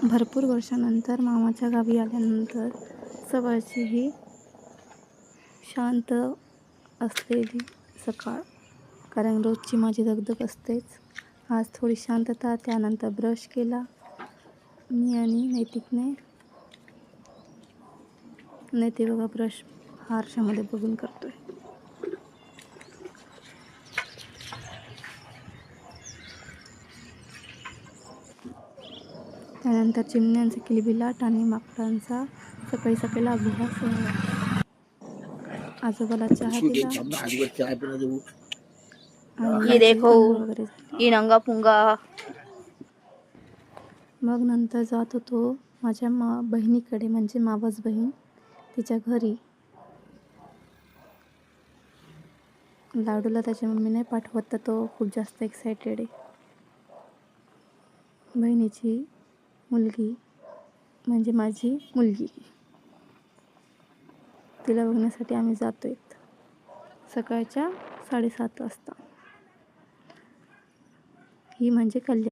भरपूर वर्षानंतर मामाच्या गावी आल्यानंतर सकाळची ही शांत असलेली सकाळ, कारण रोजची माझी दगदग असतेच. आज थोडी शांतता. त्यानंतर ब्रश केला मी आणि नैतिकने. नैतिक बघा ब्रश आरशामध्ये बघून करतोय. त्यानंतर चिमण्यांचा किलबिलाट आणि माकडांचा सकाळी सकाळी अभ्यास. आजोबाला चहा दिला ये देखो वगैरे. ये नंगा पुंगा. मग नंतर जात होतो माझ्या बहिणीकडे, म्हणजे मावस बहीण, तिच्या घरी. लाडूला त्याच्या मम्मीने पाठवत, तर तो खूप जास्त एक्सायटेड आहे. बहिणीची मुलगी म्हणजे माझी मुलगी, तिला बघण्यासाठी आम्ही जातोय सकाळच्या 7:30 वाजता. ही म्हणजे कल्याण.